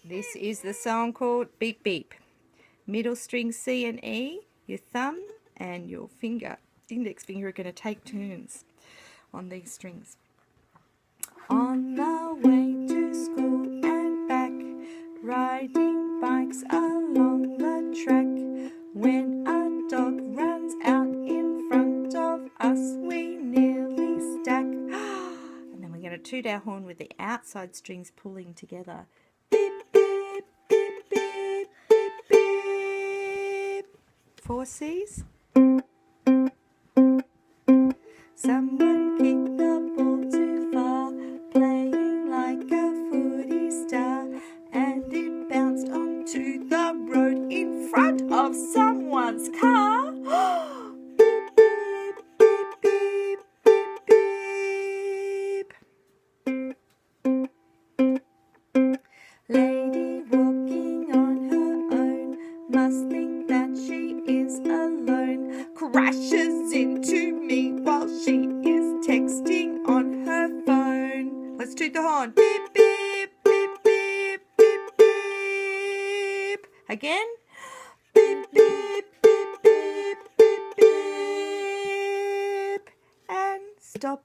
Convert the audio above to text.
This is the song called Beep Beep. Middle string C and E, your thumb and your finger, index finger, are going to take turns on these strings. On the way to school and back, riding bikes along the track. When a dog runs out in front of us, we nearly stack. And then we're going to toot our horn with the outside strings pulling together. Beep, beep, beep, beep, beep, beep. 4 C's. Someone kicked the ball too far, playing like a footy star, and it bounced onto the road in front of someone's car. Beep, beep, beep, beep, beep, beep. Lady walking on her own must think that she is alone, crashes into me while she is texting on her phone. Let's toot the horn. Beep, beep, beep, beep, beep, beep. Again. Beep, beep, beep, beep, beep, beep. And stop.